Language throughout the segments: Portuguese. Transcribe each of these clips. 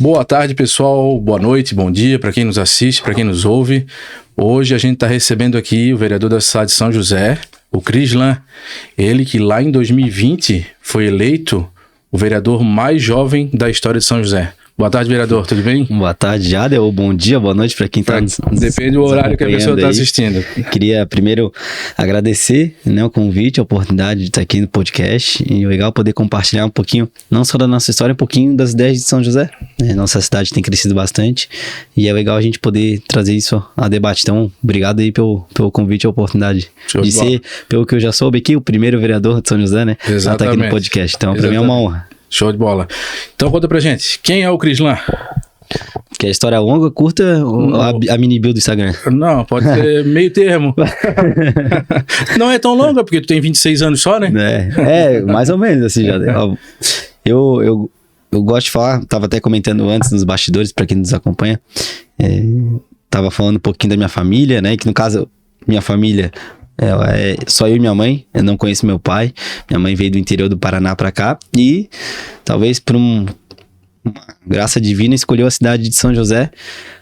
Boa tarde, pessoal. Boa noite, bom dia para quem nos assiste, para quem nos ouve. Hoje a gente está recebendo aqui o vereador da cidade de São José, o Crislan. Ele que lá em 2020 foi eleito o vereador mais jovem da história de São José. Boa tarde, vereador, tudo bem? Boa tarde, Jader, ou bom dia, boa noite para quem está nos Depende do horário que a pessoa está assistindo. Queria primeiro agradecer, o convite, a oportunidade de estar aqui no podcast, e é legal poder compartilhar um pouquinho, não só da nossa história, um pouquinho das ideias de São José. Nossa cidade tem crescido bastante e é legal a gente poder trazer isso a debate. Então, obrigado aí pelo convite e a oportunidade de ser, pelo que eu já soube aqui, o primeiro vereador de São José, né? Exatamente. Tá aqui no podcast. Então, para mim é uma honra. Show de bola. Então conta pra gente, quem é o Crislan? Quer história longa, curta ou a mini bio do Instagram? Não, pode ser meio termo. Não é tão longa, porque tu tem 26 anos só, né? Mais ou menos assim já. Eu gosto de falar, tava até comentando antes nos bastidores, pra quem nos acompanha, tava falando um pouquinho da minha família, né? Que no caso, minha família... só eu e minha mãe, eu não conheço meu pai. Minha mãe veio do interior do Paraná pra cá e talvez por uma graça divina escolheu a cidade de São José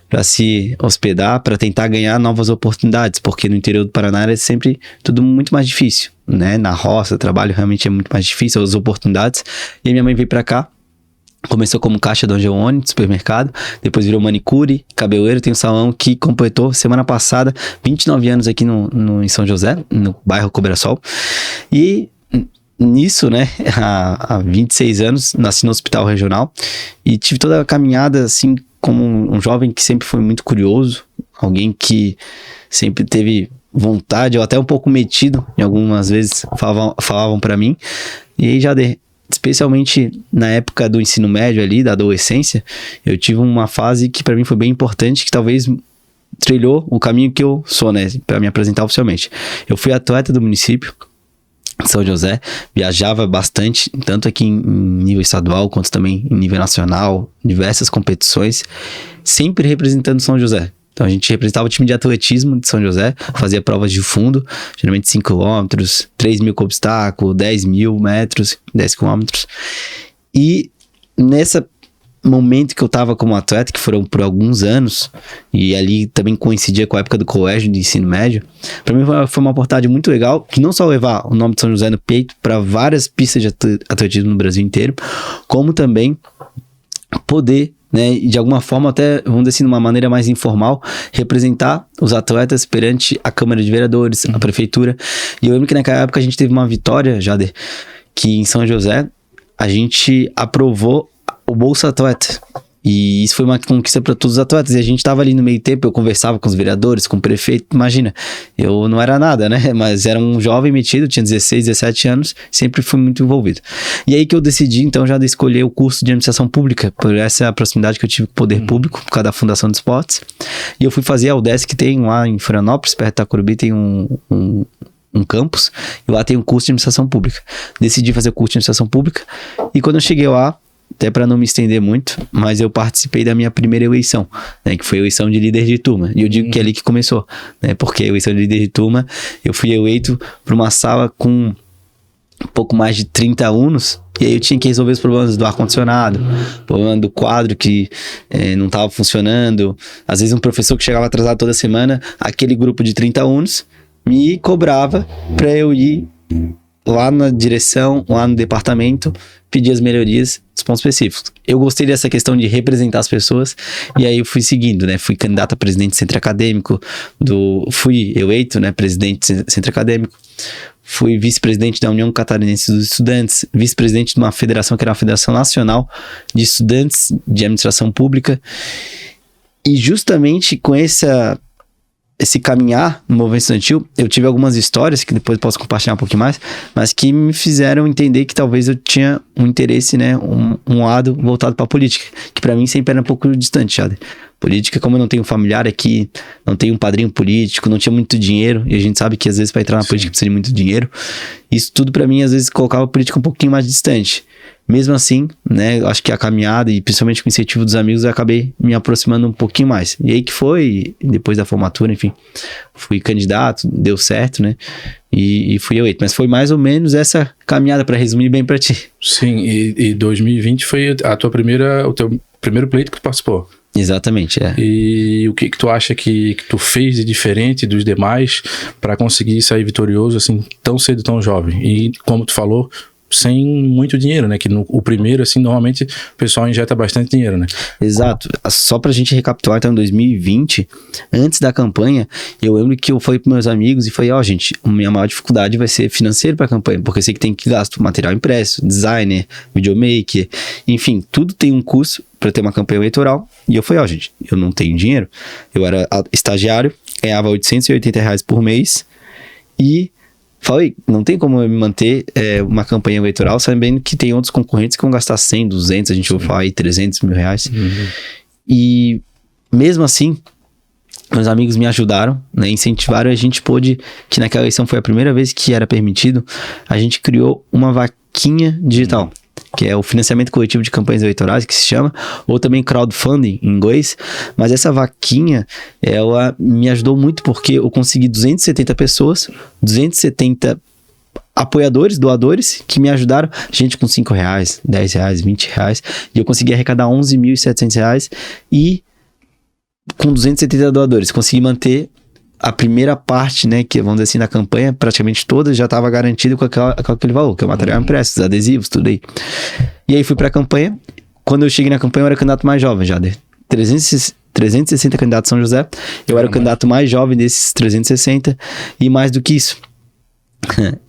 para se hospedar, para tentar ganhar novas oportunidades, porque no interior do Paraná é sempre tudo muito mais difícil, né? Na roça, o trabalho realmente é muito mais difícil, as oportunidades. E minha mãe veio pra cá. Começou como caixa do Angelone, de supermercado, depois virou manicure, cabeleireiro, tem um salão que completou semana passada 29 anos aqui em São José, no bairro Cobrasol. E nisso, né, há 26 anos, nasci no hospital regional e tive toda a caminhada, assim, como um jovem que sempre foi muito curioso, alguém que sempre teve vontade, ou até um pouco metido, e algumas vezes falavam pra mim, e aí já especialmente na época do ensino médio ali, da adolescência, eu tive uma fase que para mim foi bem importante, que talvez trilhou o caminho que eu sou, né, para me apresentar oficialmente. Eu fui atleta do município de São José, viajava bastante, tanto aqui em nível estadual, quanto também em nível nacional, diversas competições, sempre representando São José. Então a gente representava o time de atletismo de São José, fazia provas de fundo, geralmente 5 km, 3 mil com obstáculo, 10 mil metros, 10 km. E nesse momento que eu estava como atleta, que foram por alguns anos, e ali também coincidia com a época do colégio de ensino médio, para mim foi uma oportunidade muito legal, que não só levar o nome de São José no peito para várias pistas de atletismo no Brasil inteiro, como também poder, né, de alguma forma, até, vamos dizer assim, de uma maneira mais informal, representar os atletas perante a Câmara de Vereadores, a Prefeitura. E eu lembro que naquela época a gente teve uma vitória, Jader, que em São José a gente aprovou o Bolsa Atleta. E isso foi uma conquista para todos os atletas. E a gente estava ali no meio tempo, eu conversava com os vereadores, com o prefeito. Imagina, eu não era nada, né? Mas era um jovem metido, tinha 16, 17 anos, sempre fui muito envolvido. E aí que eu decidi, então, já de escolher o curso de administração pública, por essa proximidade que eu tive com o poder público, por causa da Fundação de Esportes. E eu fui fazer a UDESC, que tem lá em Florianópolis, perto de Itacorubi, tem um campus, e lá tem um curso de administração pública. Decidi fazer o curso de administração pública, e quando eu cheguei lá, até para não me estender muito, mas eu participei da minha primeira eleição, né, que foi a eleição de líder de turma. E eu digo que é ali que começou, né, porque a eleição de líder de turma, eu fui eleito para uma sala com um pouco mais de 30 alunos, e aí eu tinha que resolver os problemas do ar-condicionado, problema do quadro que não estava funcionando. Às vezes um professor que chegava atrasado toda semana, aquele grupo de 30 alunos me cobrava para eu ir lá na direção, lá no departamento, pedir as melhorias dos pontos específicos. Eu gostei dessa questão de representar as pessoas, e aí eu fui seguindo, né? Fui candidato a presidente do centro acadêmico, fui eleito, né, presidente do centro acadêmico, fui vice-presidente da União Catarinense dos Estudantes, vice-presidente de uma federação que era a Federação Nacional de Estudantes de Administração Pública, e justamente com esse caminhar no movimento estudantil, eu tive algumas histórias que depois posso compartilhar um pouquinho mais, mas que me fizeram entender que talvez eu tinha um interesse, né, um lado voltado para a política, que para mim sempre era um pouco distante, sabe? Política, como eu não tenho familiar aqui, não tenho um padrinho político, não tinha muito dinheiro, e a gente sabe que às vezes para entrar na política precisa de muito dinheiro, isso tudo para mim às vezes colocava a política um pouquinho mais distante. Mesmo assim, né, acho que a caminhada e principalmente com o incentivo dos amigos eu acabei me aproximando um pouquinho mais. E aí que foi, depois da formatura, enfim, fui candidato, deu certo, né, e fui eleito. Mas foi mais ou menos essa caminhada, para resumir bem para ti. Sim, e 2020 foi a tua primeira, o teu primeiro pleito que tu participou. Exatamente, é. E o que tu acha que tu fez de diferente dos demais para conseguir sair vitorioso assim tão cedo, tão jovem? E como tu falou, sem muito dinheiro, né? Que o primeiro, assim, normalmente o pessoal injeta bastante dinheiro, né? Exato. Só pra gente recapitular, então, em 2020, antes da campanha, eu lembro que eu falei pros meus amigos e falei, gente, a minha maior dificuldade vai ser financeiro pra campanha, porque eu sei que tem que gastar material impresso, designer, videomaker, enfim, tudo tem um custo pra ter uma campanha eleitoral. E eu falei, gente, eu não tenho dinheiro. Eu era estagiário, ganhava R$880 por mês e falei, não tem como eu me manter uma campanha eleitoral sabendo que tem outros concorrentes que vão gastar 100, 200, a gente vai falar aí 300 mil reais. E mesmo assim, meus amigos me ajudaram, né, incentivaram, e a gente pôde, que naquela eleição foi a primeira vez que era permitido, a gente criou uma vaquinha digital. Que é o financiamento coletivo de campanhas eleitorais, que se chama, ou também crowdfunding em inglês, mas essa vaquinha, ela me ajudou muito porque eu consegui 270 pessoas, 270 apoiadores, doadores, que me ajudaram, gente com R$5, R$10, R$20, e eu consegui arrecadar R$11.700 e com 270 doadores, consegui manter a primeira parte, né, que vamos dizer assim, da campanha, praticamente toda já estava garantida com aquele valor, que é o material impresso, os adesivos, tudo aí. E aí fui pra campanha. Quando eu cheguei na campanha, eu era o candidato mais jovem já, de 360 candidatos São José. Eu era o candidato mais jovem desses 360, e mais do que isso,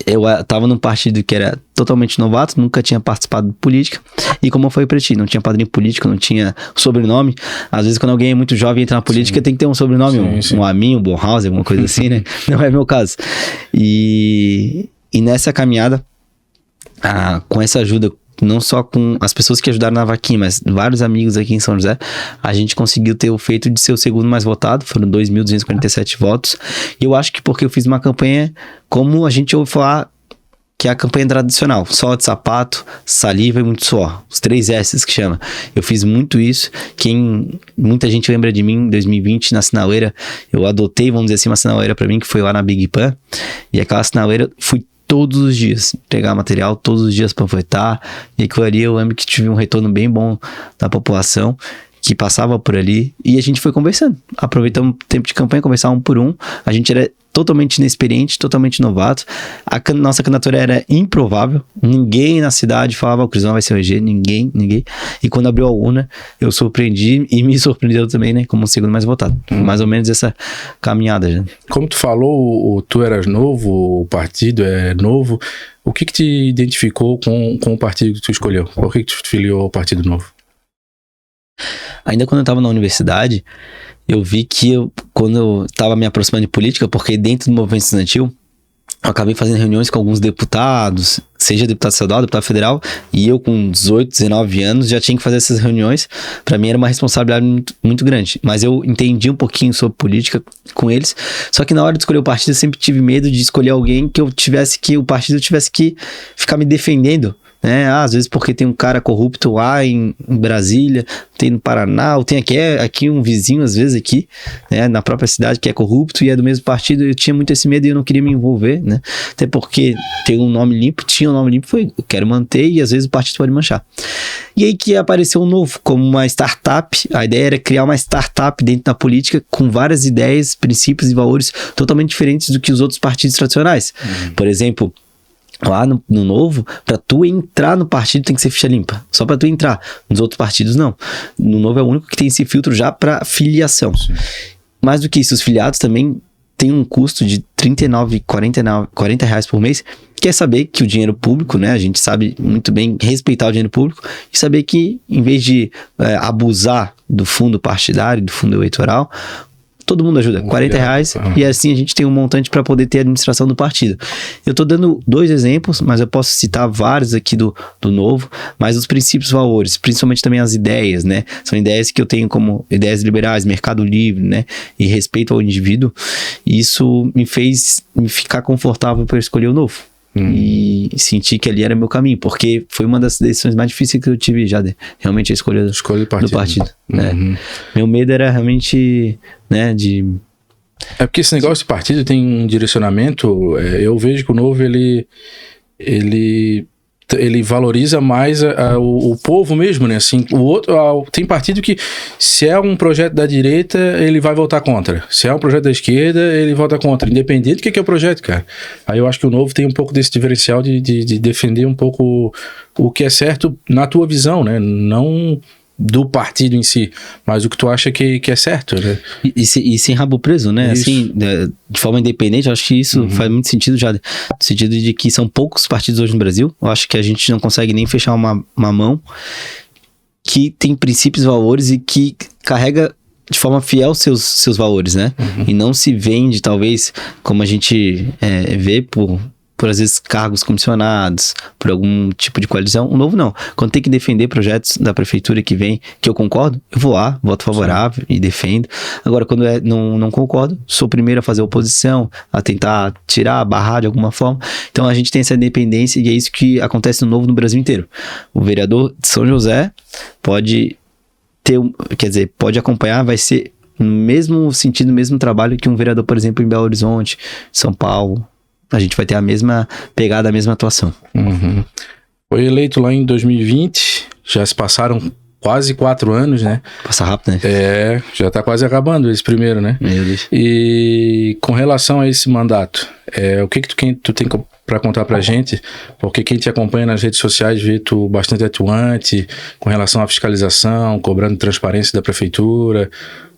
eu tava num partido que era totalmente novato, nunca tinha participado de política, e como eu falei pra ti, não tinha padrinho político, não tinha sobrenome. Às vezes quando alguém é muito jovem e entra na política, tem que ter um sobrenome, um Amin, um Bornhauser, alguma coisa assim, né? Não é meu caso. E nessa caminhada, com essa ajuda, não só com as pessoas que ajudaram na vaquinha, mas vários amigos aqui em São José, a gente conseguiu ter o feito de ser o segundo mais votado, foram 2.247 votos, e eu acho que porque eu fiz uma campanha, como a gente ouve falar, que é a campanha tradicional, sola de sapato, saliva e muito suor, os 3 S's que chama. Eu fiz muito isso, muita gente lembra de mim em 2020 na sinaleira, eu adotei, vamos dizer assim, uma sinaleira pra mim, que foi lá na Big Pan, e aquela sinaleira, fui todos os dias, pegar material, todos os dias panfletar, e aquilo ali eu lembro que tive um retorno bem bom da população que passava por ali, e a gente foi conversando, aproveitamos o tempo de campanha, conversar um por um, a gente era totalmente inexperiente, totalmente novato, nossa candidatura era improvável, ninguém na cidade falava, o Crislan vai se eleger, ninguém, e quando abriu a urna, eu surpreendi, e me surpreendeu também, né, como o segundo mais votado, mais ou menos essa caminhada já. Como tu falou, tu eras novo, o partido é novo, o que te identificou com o partido que tu escolheu? Por que tu filiou ao Partido Novo? Ainda quando eu estava na universidade, eu vi que quando eu estava me aproximando de política, porque dentro do movimento estudantil, eu acabei fazendo reuniões com alguns deputados, seja deputado estadual, deputado federal, e eu com 18, 19 anos já tinha que fazer essas reuniões. Para mim era uma responsabilidade muito, muito grande, mas eu entendi um pouquinho sobre política com eles, só que na hora de escolher o partido eu sempre tive medo de escolher alguém que o partido tivesse que ficar me defendendo, né? Às vezes porque tem um cara corrupto lá em Brasília, tem no Paraná, ou tem aqui um vizinho, às vezes aqui, né, na própria cidade que é corrupto e é do mesmo partido. Eu tinha muito esse medo e eu não queria me envolver, né? Até porque tinha um nome limpo, foi, eu quero manter, e às vezes o partido pode manchar. E aí que apareceu um novo, como uma startup. A ideia era criar uma startup dentro da política com várias ideias, princípios e valores totalmente diferentes do que os outros partidos tradicionais. Por exemplo, lá no Novo, pra tu entrar no partido tem que ser ficha limpa, só pra tu entrar. Nos outros partidos não. No Novo é o único que tem esse filtro já pra filiação. Sim. Mais do que isso, os filiados também têm um custo de R$39, R$40 por mês, que é saber que o dinheiro público, né, a gente sabe muito bem respeitar o dinheiro público e saber que em vez de abusar do fundo partidário, do fundo eleitoral, todo mundo ajuda, R$40, e assim a gente tem um montante para poder ter a administração do partido. Eu tô dando 2 exemplos, mas eu posso citar vários aqui do Novo, mas os princípios, valores, principalmente também as ideias, né? São ideias que eu tenho como ideias liberais, mercado livre, né? E respeito ao indivíduo. E isso me fez me ficar confortável para escolher o Novo. E senti que ali era meu caminho, porque foi uma das decisões mais difíceis que eu tive já, realmente a escolha do partido. Né? Meu medo era realmente, né, É porque esse negócio de partido tem um direcionamento, eu vejo que o Novo, ele ele valoriza mais o povo mesmo, né? Assim, tem partido que, se é um projeto da direita, ele vai votar contra. Se é um projeto da esquerda, ele vota contra. Independente do que é o projeto, cara. Aí eu acho que o Novo tem um pouco desse diferencial de defender um pouco o que é certo na tua visão, né? Não do partido em si, mas o que tu acha que é certo, né? E sem rabo preso, né? Isso. Assim, de forma independente, eu acho que isso faz muito sentido já, no sentido de que são poucos partidos hoje no Brasil. Eu acho que a gente não consegue nem fechar uma mão que tem princípios, valores e que carrega de forma fiel seus valores, né? E não se vende, talvez, como a gente vê por às vezes cargos comissionados, por algum tipo de coalizão. O Novo não. Quando tem que defender projetos da prefeitura que vem, que eu concordo, eu vou lá, voto favorável e defendo. Agora, quando não concordo, sou o primeiro a fazer oposição, a tentar tirar, barrar de alguma forma. Então a gente tem essa independência e é isso que acontece no Novo no Brasil inteiro. O vereador de São José pode pode acompanhar, vai ser no mesmo sentido, no mesmo trabalho que um vereador, por exemplo, em Belo Horizonte, São Paulo. A gente vai ter a mesma pegada, a mesma atuação. Foi eleito lá em 2020, já se passaram quase 4 anos, né? Passa rápido, né? Já tá quase acabando esse primeiro, né? Meu Deus. E com relação a esse mandato, o que tu tem para contar pra gente? Porque quem te acompanha nas redes sociais vê tu bastante atuante com relação à fiscalização, cobrando transparência da prefeitura.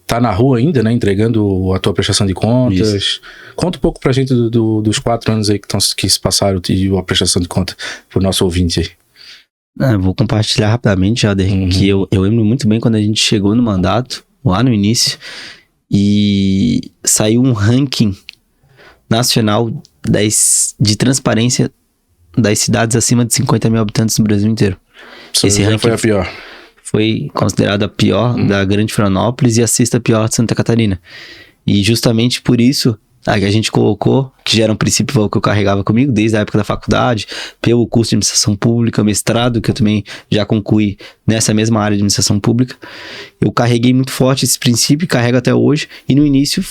Tá na rua ainda, né? Entregando a tua prestação de contas. Isso. Conta um pouco pra gente dos 4 anos aí que se passaram e a prestação de conta pro nosso ouvinte aí. Eu vou compartilhar rapidamente, Jader, que eu lembro muito bem quando a gente chegou no mandato, lá no início, e saiu um ranking nacional de transparência das cidades acima de 50 mil habitantes no Brasil inteiro. Esse ranking foi a pior. Foi considerada a pior da Grande Florianópolis e a 6ª pior de Santa Catarina. E justamente por isso, a gente colocou, que já era um princípio que eu carregava comigo desde a época da faculdade, pelo curso de administração pública, mestrado, que eu também já concluí nessa mesma área de administração pública. Eu carreguei muito forte esse princípio e carrego até hoje. E no início,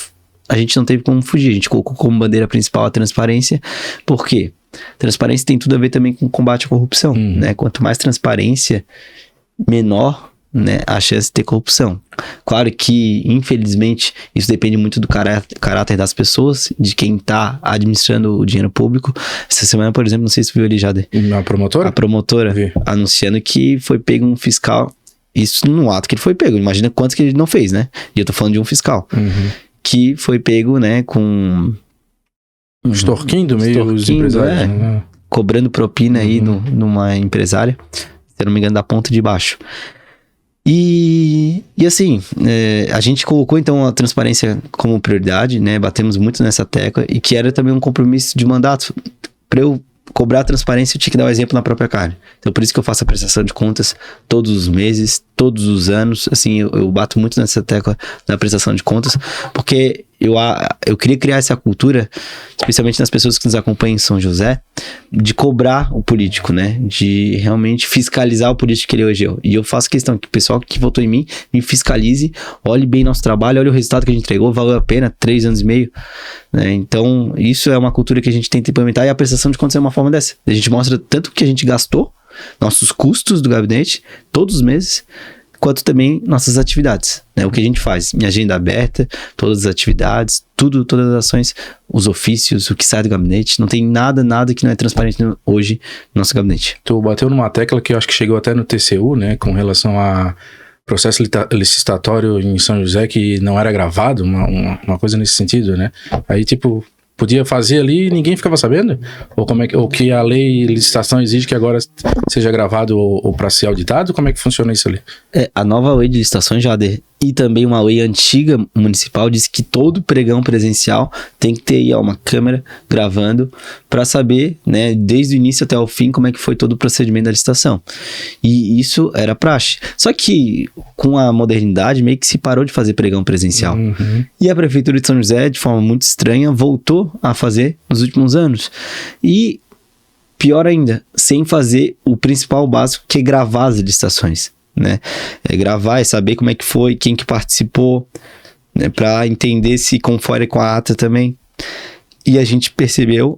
a gente não teve como fugir. A gente colocou como bandeira principal a transparência. Por quê? Transparência tem tudo a ver também com combate à corrupção, né? Quanto mais transparência, menor, né, a chance de ter corrupção. Claro que, infelizmente, isso depende muito do caráter das pessoas, de quem está administrando o dinheiro público. Essa semana, por exemplo, não sei se viu ali já. A promotora? A promotora anunciando que foi pego um fiscal. Isso no ato que ele foi pego. Imagina quantos que ele não fez, né? E eu tô falando de um fiscal. Que foi pego, né, com... Extorquindo meio os empresários. Né? Cobrando propina aí numa empresária. Se eu não me engano, da ponta de baixo. E assim, a gente colocou então a transparência como prioridade, né? Batemos muito nessa tecla e que era também um compromisso de mandato. Para eu cobrar a transparência, eu tinha que dar o exemplo na própria carne. Então, por isso que eu faço a prestação de contas todos os meses, todos os anos. Assim, eu bato muito nessa tecla da prestação de contas, porque eu queria criar essa cultura, especialmente nas pessoas que nos acompanham em São José, de cobrar o político, né? De realmente fiscalizar o político que ele elegeu. E eu faço questão que o pessoal que votou em mim me fiscalize, olhe bem nosso trabalho, olhe o resultado que a gente entregou, valeu a pena, 3 anos e meio. Né? Então, isso é uma cultura que a gente tenta implementar e a prestação de contas é uma forma dessa. A gente mostra tanto o que a gente gastou, nossos custos do gabinete, todos os meses, quanto também nossas atividades, né? O que a gente faz, minha agenda aberta, todas as atividades, tudo, todas as ações, os ofícios, o que sai do gabinete, não tem nada que não é transparente hoje no nosso gabinete. Tu bateu numa tecla que eu acho que chegou até no TCU, né, com relação a processo licitatório em São José que não era gravado, uma coisa nesse sentido, né? Aí, tipo, podia fazer ali e ninguém ficava sabendo? Ou ou que a lei de licitação exige que agora seja gravado ou para ser auditado? Como é que funciona isso ali? A nova lei de licitações, Jader, e também uma lei antiga municipal diz que todo pregão presencial tem que ter aí, uma câmera gravando para saber, né, desde o início até o fim, como é que foi todo o procedimento da licitação. E isso era praxe. Só que com a modernidade meio que se parou de fazer pregão presencial. E a Prefeitura de São José, de forma muito estranha, voltou a fazer nos últimos anos. E pior ainda, sem fazer o principal básico, que é gravar as licitações. Né? Gravar e saber como é que foi, quem que participou, né? Para entender se conforme com a ata também. E a gente percebeu,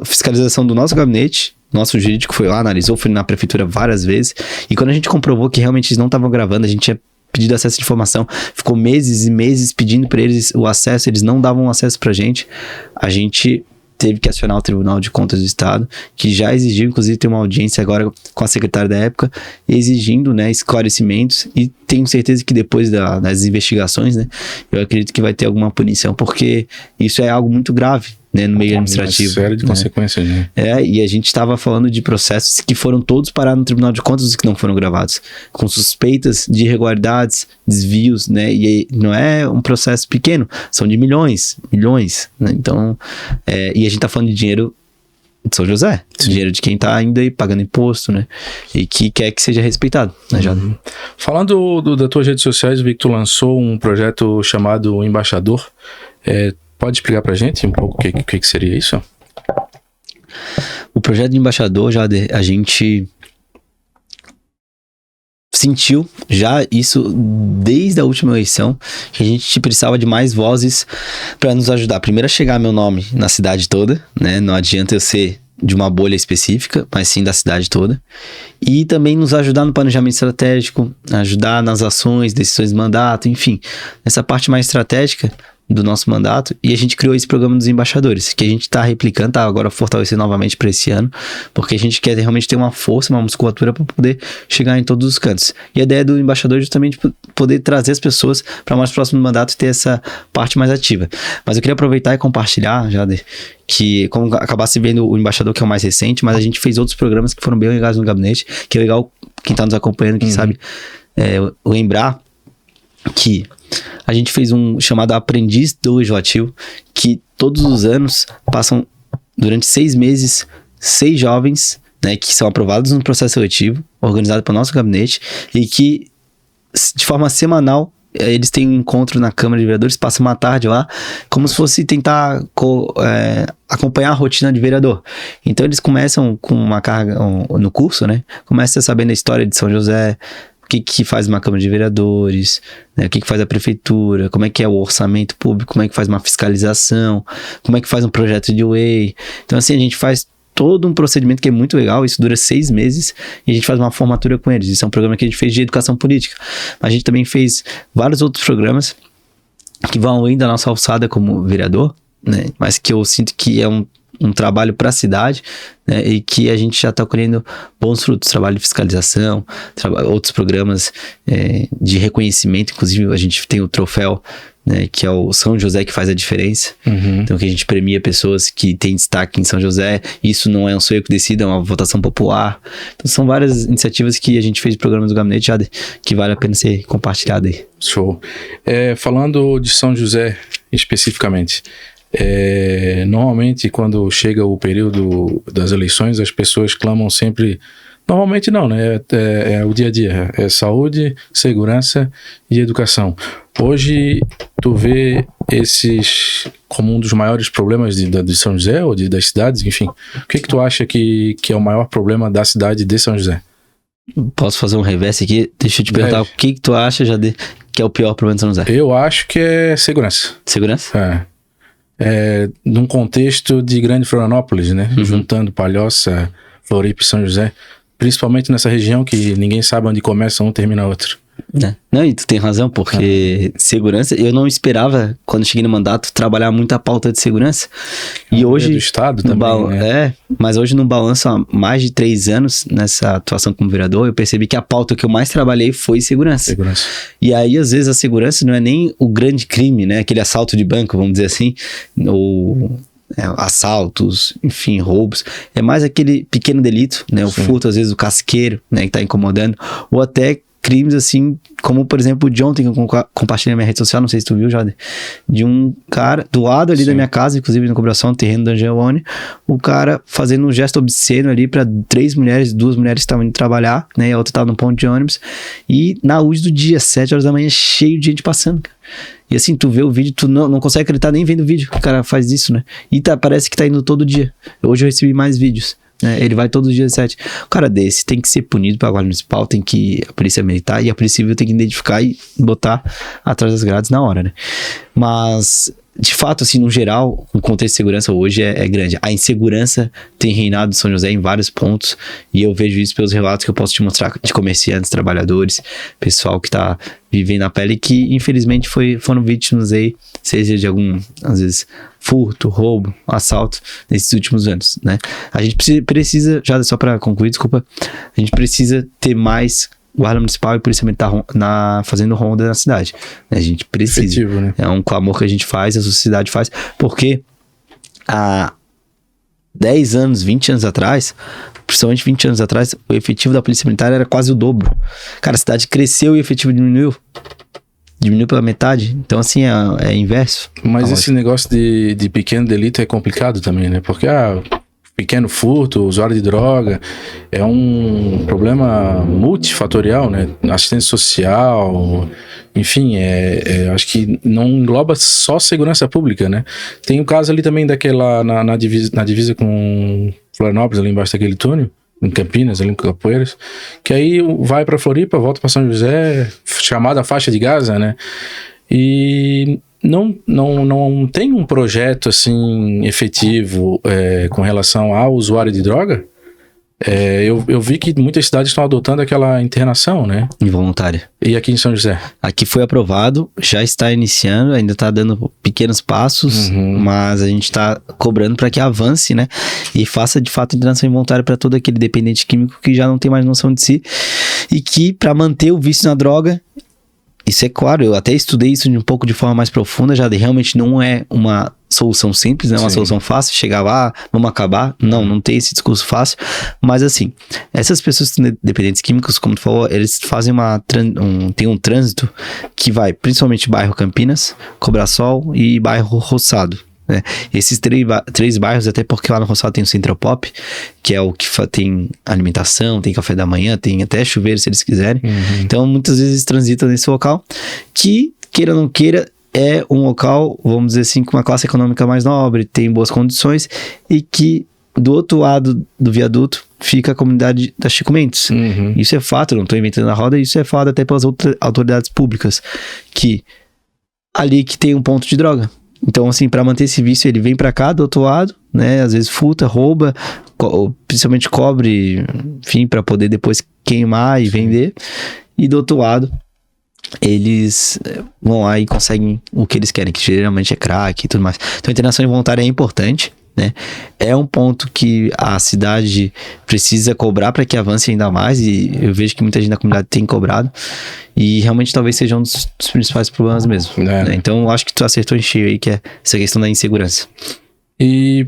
fiscalização do nosso gabinete, nosso jurídico foi lá, analisou, foi na prefeitura várias vezes, e quando a gente comprovou que realmente eles não estavam gravando, a gente tinha pedido acesso de informação, ficou meses e meses pedindo para eles o acesso, eles não davam acesso pra gente, a gente teve que acionar o Tribunal de Contas do Estado, que já exigiu, inclusive tem uma audiência agora com a secretária da época, exigindo, né, esclarecimentos, e tenho certeza que depois das investigações, né, eu acredito que vai ter alguma punição, porque isso é algo muito grave, né, no meio administrativo. Uma série de consequências, né? E a gente estava falando de processos que foram todos parar no Tribunal de Contas, os que não foram gravados, com suspeitas de irregularidades, desvios, né, e não é um processo pequeno, são de milhões, né, então, e a gente tá falando de dinheiro de São José, dinheiro de quem tá ainda aí pagando imposto, né, e que quer que seja respeitado, né, Jader? Falando das tuas redes sociais, eu vi que tu lançou um projeto chamado Embaixador, pode explicar pra gente um pouco o que seria isso? O projeto de embaixador, Jader, a gente sentiu já isso desde a última eleição, que a gente precisava de mais vozes para nos ajudar. Primeiro a chegar meu nome na cidade toda, né? Não adianta eu ser de uma bolha específica, mas sim da cidade toda. E também nos ajudar no planejamento estratégico, ajudar nas ações, decisões de mandato, enfim. Essa parte mais estratégica do nosso mandato, e a gente criou esse programa dos embaixadores, que a gente tá replicando, tá agora fortalecendo novamente para esse ano, porque a gente quer realmente ter uma força, uma musculatura para poder chegar em todos os cantos. E a ideia do embaixador é justamente poder trazer as pessoas para mais próximo do mandato e ter essa parte mais ativa. Mas eu queria aproveitar e compartilhar, Jader, que como acabasse vendo o embaixador, que é o mais recente, mas a gente fez outros programas que foram bem legais no gabinete, que é legal quem tá nos acompanhando, quem sabe lembrar que a gente fez um chamado Aprendiz do Legislativo, que todos os anos passam durante 6 meses 6 jovens, né, que são aprovados no processo seletivo, organizado pelo nosso gabinete, e que de forma semanal eles têm um encontro na Câmara de Vereadores, passam uma tarde lá, como se fosse tentar acompanhar a rotina de vereador. Então eles começam com uma carga no curso, né? Começam sabendo a história de São José, o que faz uma Câmara de Vereadores, né? O que faz a Prefeitura, como é que é o orçamento público, como é que faz uma fiscalização, como é que faz um projeto de lei. Então assim, a gente faz todo um procedimento que é muito legal, isso dura 6 meses, e a gente faz uma formatura com eles. Isso é um programa que a gente fez de educação política. A gente também fez vários outros programas que vão além da nossa alçada como vereador, né? Mas que eu sinto que é um trabalho para a cidade, né? E que a gente já está colhendo bons frutos, trabalho de fiscalização, outros programas de reconhecimento, inclusive a gente tem o troféu, né, que é o São José que faz a diferença. Então que a gente premia pessoas que têm destaque em São José. Isso não é um sou eu que decido, é uma votação popular. Então são várias iniciativas que a gente fez de programas do gabinete, Jader, que vale a pena ser compartilhado aí. Show. Falando de São José especificamente, normalmente quando chega o período das eleições, as pessoas clamam sempre. Normalmente não, né? É o dia a dia. É saúde, segurança e educação. Hoje, tu vê esses como um dos maiores problemas de São José ou das cidades, enfim. O que tu acha que é o maior problema da cidade de São José? Posso fazer um reverse aqui? Deixa eu te perguntar, o que tu acha, Jader, que é o pior problema de São José? Eu acho que é segurança. Segurança? Num contexto de Grande Florianópolis, né? Juntando Palhoça, Floripa e São José. Principalmente nessa região que ninguém sabe onde começa um e termina outro. Não, e tu tem razão, porque segurança, eu não esperava, quando cheguei no mandato, trabalhar muito a pauta de segurança. E hoje, do Estado também, né? Mas hoje no balanço, há mais de 3 anos, nessa atuação como vereador, eu percebi que a pauta que eu mais trabalhei foi segurança. E aí, às vezes, a segurança não é nem o grande crime, né? Aquele assalto de banco, vamos dizer assim, ou assaltos, enfim, roubos. É mais aquele pequeno delito, né? O furto, às vezes, o casqueiro, né? Que tá incomodando. Ou até crimes assim, como por exemplo de ontem, que eu compartilhei na minha rede social, não sei se tu viu, Jader, de um cara do lado ali da minha casa, inclusive na cobração, no terreno da Angelone, o cara fazendo um gesto obsceno ali para 3 mulheres, 2 mulheres que estavam indo trabalhar, né, e a outra estava no ponto de ônibus, e na luz do dia, 7 horas da manhã, cheio de gente passando, cara. E assim, tu vê o vídeo, tu não consegue acreditar nem vendo o vídeo que o cara faz isso, né? E parece que tá indo todo dia. Hoje eu recebi mais vídeos, né? Ele vai todos os dias às 7. O cara desse tem que ser punido pela guarda municipal, tem que a polícia militar e a polícia civil tem que identificar e botar atrás das grades na hora, né? Mas, de fato, assim, no geral, o contexto de segurança hoje é grande. A insegurança tem reinado em São José em vários pontos, e eu vejo isso pelos relatos que eu posso te mostrar de comerciantes, trabalhadores, pessoal que tá vivendo na pele, que infelizmente foram vítimas aí, seja de algum, às vezes, furto, roubo, assalto, nesses últimos anos, né? A gente precisa, já só para concluir, desculpa, a gente precisa ter mais guarda municipal e polícia militar fazendo ronda na cidade. A gente precisa. Efetivo, né? É um clamor que a gente faz, a sociedade faz, porque há 10 anos, 20 anos atrás, principalmente 20 anos atrás, o efetivo da polícia militar era quase o dobro. Cara, a cidade cresceu e o efetivo diminuiu. Diminuiu pela metade. Então, assim, é inverso. Mas esse negócio de pequeno delito é complicado também, né? Porque, pequeno furto, usuário de droga, é um problema multifatorial, né? Assistência social, enfim, acho que não engloba só segurança pública, né? Tem o caso ali também daquela, na divisa com Florianópolis, ali embaixo daquele túnel, em Campinas, ali em Capoeiras, que aí vai para Floripa, volta para São José, chamada faixa de Gaza, né? E não tem um projeto assim efetivo com relação ao usuário de droga. Eu vi que muitas cidades estão adotando aquela internação, né? Involuntária. E aqui em São José? Aqui foi aprovado, já está iniciando, ainda está dando pequenos passos, mas a gente está cobrando para que avance, né? E faça de fato internação involuntária para todo aquele dependente químico que já não tem mais noção de si e que, para manter o vício na droga, isso é claro, eu até estudei isso um pouco de forma mais profunda, já realmente não é uma solução simples, não é uma solução fácil, chegar lá, vamos acabar, não tem esse discurso fácil, mas assim, essas pessoas que são dependentes químicos, como tu falou, eles fazem tem um trânsito que vai principalmente bairro Campinas, Cobrasol e bairro Roçado. Né? Esses três bairros, até porque lá no Roçado tem o Centropop, que é o que tem alimentação, tem café da manhã, tem até chuveiro se eles quiserem. Então muitas vezes eles transitam nesse local que, queira ou não queira, é um local, vamos dizer assim, com uma classe econômica mais nobre, tem boas condições e que do outro lado do viaduto fica a comunidade da Chico Mendes. Isso é fato, não estou inventando a roda, isso é fato até pelas outras autoridades públicas, que ali que tem um ponto de droga. Então, assim, para manter esse vício, ele vem para cá, do outro lado, né? Às vezes furta, rouba, principalmente cobre, enfim, para poder depois queimar e vender. E do outro lado, eles vão lá e conseguem o que eles querem, que geralmente é crack e tudo mais. Então, a internação involuntária é importante, né? É um ponto que a cidade precisa cobrar para que avance ainda mais, e eu vejo que muita gente da comunidade tem cobrado, e realmente talvez seja um dos principais problemas mesmo, né? Então eu acho que tu acertou em cheio aí, que é essa questão da insegurança. E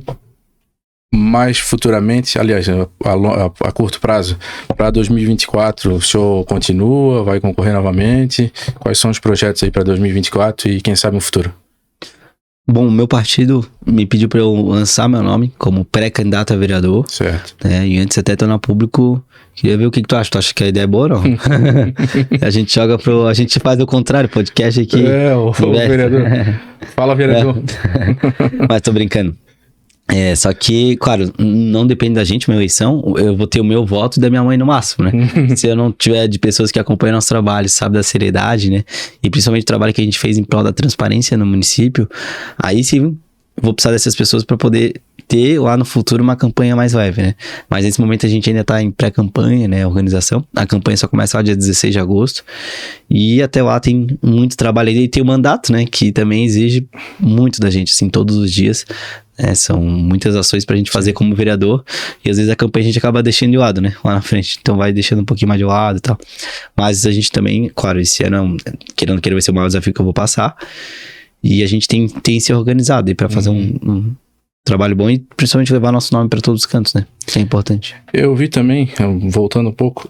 mais futuramente, aliás, a curto prazo, para 2024, o senhor continua, vai concorrer novamente? Quais são os projetos aí para 2024 e quem sabe no futuro? Bom, o meu partido me pediu para eu lançar meu nome como pré-candidato a vereador. Certo. Né? E antes até tornar público, queria ver o que tu acha. Tu acha que a ideia é boa ou não? A gente joga a gente faz o contrário, podcast aqui. O vereador. Fala, vereador. Mas tô brincando. Só que, claro, não depende da gente, minha eleição, eu vou ter o meu voto e da minha mãe no máximo, né? Se eu não tiver de pessoas que acompanham nosso trabalho, sabe da seriedade, né? E principalmente o trabalho que a gente fez em prol da transparência no município, aí sim, vou precisar dessas pessoas para poder ter lá no futuro uma campanha mais leve, né? Mas nesse momento a gente ainda tá em pré-campanha, né? Organização. A campanha só começa lá dia 16 de agosto. E até lá tem muito trabalho. E tem o mandato, né? Que também exige muito da gente, assim, todos os dias. São muitas ações pra gente fazer como vereador. E às vezes a campanha a gente acaba deixando de lado, né? Lá na frente. Então vai deixando um pouquinho mais de lado e tal. Mas a gente também, claro, esse ano, querendo vai ser o maior desafio que eu vou passar. E a gente tem se organizado aí pra fazer um trabalho bom e principalmente levar nosso nome para todos os cantos, né? Isso é importante. Eu vi também, voltando um pouco,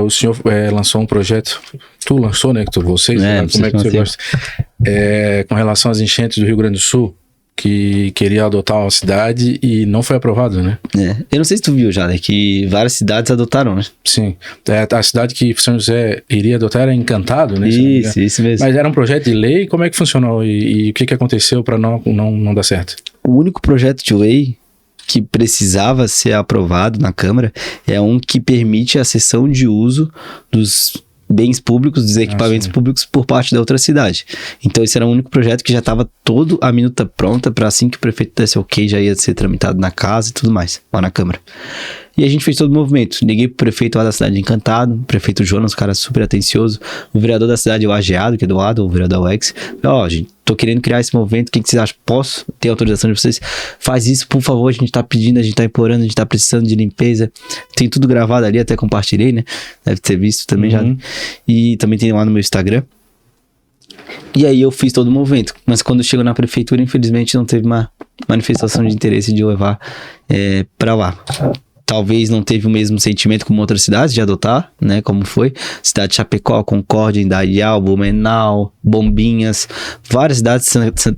o senhor lançou um projeto, tu lançou, né? Vocês, como é que você gosta? Com relação às enchentes do Rio Grande do Sul, que queria adotar uma cidade e não foi aprovado, né? Eu não sei se tu viu já, né? Que várias cidades adotaram, né? Sim. A cidade que São José iria adotar era Encantado, né? Isso mesmo. Mas era um projeto de lei, como é que funcionou? E o que aconteceu para não dar certo? O único projeto de lei que precisava ser aprovado na Câmara é um que permite a cessão de uso dos bens públicos, dos equipamentos públicos por parte da outra cidade. Então esse era o único projeto que já estava todo a minuta pronta para assim que o prefeito desse ok, já ia ser tramitado na casa e tudo mais, lá na Câmara. E a gente fez todo o movimento. Liguei pro prefeito lá da cidade encantado, o prefeito Jonas, um cara super atencioso, o vereador da cidade, o Ageado, que é do lado, o vereador Alex. Gente, tô querendo criar esse movimento, o que vocês acham? Posso ter autorização de vocês? Faz isso, por favor, a gente tá pedindo, a gente tá implorando, a gente tá precisando de limpeza. Tem tudo gravado ali, até compartilhei, né? Deve ter visto também já. E também tem lá no meu Instagram. E aí eu fiz todo o movimento. Mas quando chegou na prefeitura, infelizmente não teve uma manifestação de interesse de eu levar pra lá. Talvez não teve o mesmo sentimento como outras cidades de adotar, né? Como foi. Cidade de Chapecó, Concórdia, Indaial, Blumenau, Bombinhas. Várias cidades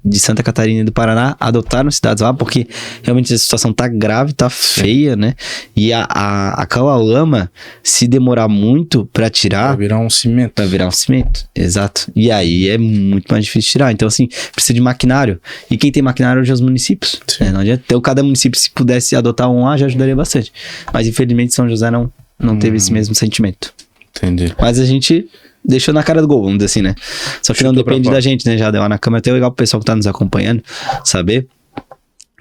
de Santa Catarina e do Paraná adotaram cidades lá, porque realmente a situação tá grave, tá feia, né? E aquela lama, se demorar muito pra tirar... Vai virar um cimento. Vai virar um cimento, exato. E aí é muito mais difícil tirar. Então, assim, precisa de maquinário. E quem tem maquinário hoje é os municípios. Não adianta. Então, cada município, se pudesse adotar um lá, já ajudaria bastante. Mas infelizmente São José não teve esse mesmo sentimento. Entendi. Mas a gente deixou na cara do gol, vamos dizer assim, né? Só que não depende da gente, né? Já deu lá na Câmara. Até legal pro pessoal que tá nos acompanhando saber.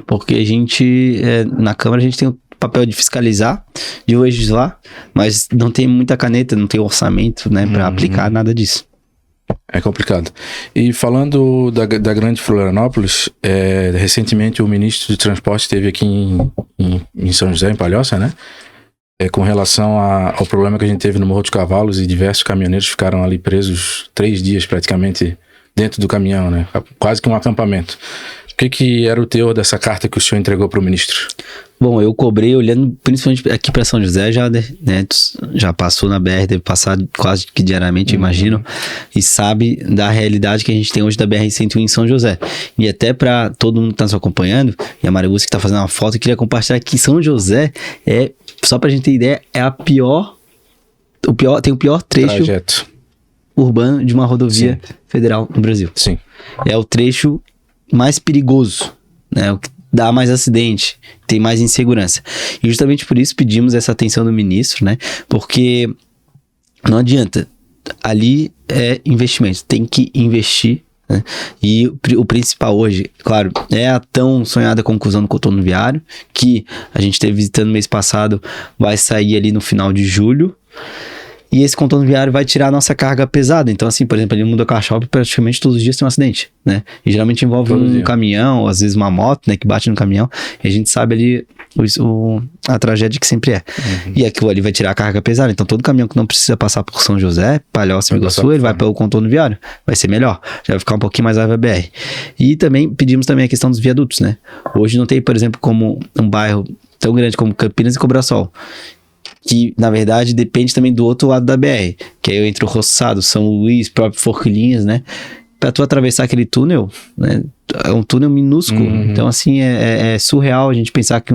Porque a gente, na Câmara, a gente tem o papel de fiscalizar, de legislar, mas não tem muita caneta, não tem orçamento, né? Pra aplicar nada disso. É complicado. E falando da Grande Florianópolis, recentemente o ministro de Transporte esteve aqui em São José, em Palhoça, né? Com relação ao problema que a gente teve no Morro dos Cavalos, e diversos caminhoneiros ficaram ali presos 3 dias praticamente dentro do caminhão, né? Quase que um acampamento. O que era o teor dessa carta que o senhor entregou para o ministro? Bom, eu cobrei olhando principalmente aqui para São José, já passou na BR, deve passar quase que diariamente, imagino, e sabe da realidade que a gente tem hoje da BR-101 em São José. E até para todo mundo que está nos acompanhando, e a Maria Lúcia que está fazendo uma foto, eu queria compartilhar que São José só para a gente ter ideia, tem o pior trecho urbano de uma rodovia federal no Brasil. Sim. É o trecho mais perigoso, né? O que dá mais acidente, tem mais insegurança. E justamente por isso pedimos essa atenção do ministro, né? Porque não adianta. Ali é investimento, tem que investir, né? E o principal hoje, claro, é a tão sonhada conclusão do contorno viário, que a gente esteve visitando no mês passado, vai sair ali no final de julho. E esse contorno viário vai tirar a nossa carga pesada. Então, assim, por exemplo, ali no Mundo Car Shop, praticamente todos os dias tem um acidente, né? E geralmente envolve um caminhão, ou às vezes uma moto, né, que bate no caminhão. E a gente sabe ali a tragédia que sempre é. E aquilo ali vai tirar a carga pesada. Então, todo caminhão que não precisa passar por São José, Palhoça, Biguaçu, ele vai pelo contorno viário. Vai ser melhor. Já vai ficar um pouquinho mais leve a BR. E também pedimos também a questão dos viadutos, né? Hoje não tem, por exemplo, como um bairro tão grande como Campinas e Cobrasol, que, na verdade, depende também do outro lado da BR, que aí entre o Roçado, São Luís, próprio Forquilinhas, né? Pra tu atravessar aquele túnel, né? É um túnel minúsculo. Então, assim, é surreal a gente pensar que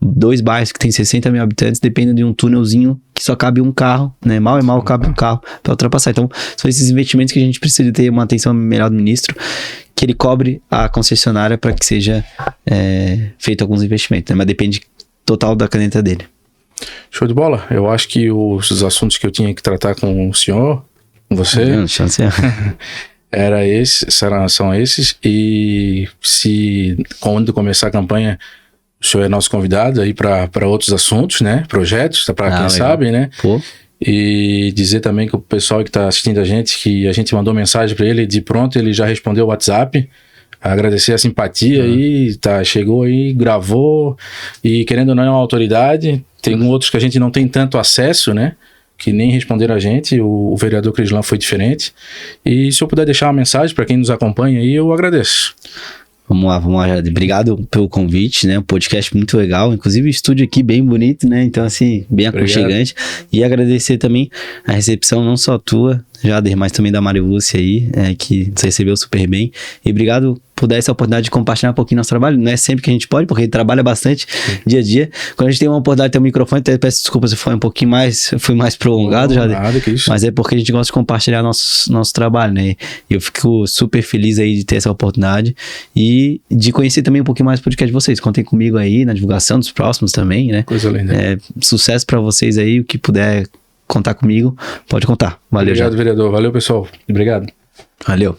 2 bairros que tem 60 mil habitantes dependem de um túnelzinho que só cabe um carro, né? Mal e mal cabe um carro pra ultrapassar. Então, são esses investimentos que a gente precisa ter uma atenção melhor do ministro, que ele cobre a concessionária para que seja feito alguns investimentos, né? Mas depende total da caneta dele. Show de bola. Eu acho que os assuntos que eu tinha que tratar com o senhor, com você, são esses. E quando começar a campanha, o senhor é nosso convidado aí para outros assuntos, né? Projetos, para quem sabe, né? Pô. E dizer também que o pessoal que está assistindo a gente, que a gente mandou mensagem para ele, de pronto ele já respondeu o WhatsApp. Agradecer a simpatia aí, chegou aí, gravou, e querendo ou não é uma autoridade. Tem outros que a gente não tem tanto acesso, né? Que nem responderam a gente. O vereador Crislan foi diferente. E se eu puder deixar uma mensagem para quem nos acompanha aí, eu agradeço. Vamos lá. Obrigado pelo convite, né? Um podcast muito legal. Inclusive o estúdio aqui bem bonito, né? Então, assim, bem aconchegante. E agradecer também a recepção, não só tua, Jader, mas também da Maria Lúcia aí, que nos recebeu super bem. E obrigado puder essa oportunidade de compartilhar um pouquinho nosso trabalho. Não é sempre que a gente pode, porque a gente trabalha bastante dia a dia. Quando a gente tem uma oportunidade de ter um microfone, até peço desculpa se foi um pouquinho mais, fui mais prolongado, já. Nada, que isso. Mas é porque a gente gosta de compartilhar nosso trabalho, né? E eu fico super feliz aí de ter essa oportunidade e de conhecer também um pouquinho mais o podcast de vocês. Contem comigo aí na divulgação dos próximos também, né? Coisa linda. Sucesso pra vocês aí, o que puder contar comigo, pode contar. Valeu, Obrigado, vereador. Valeu, pessoal. Obrigado. Valeu.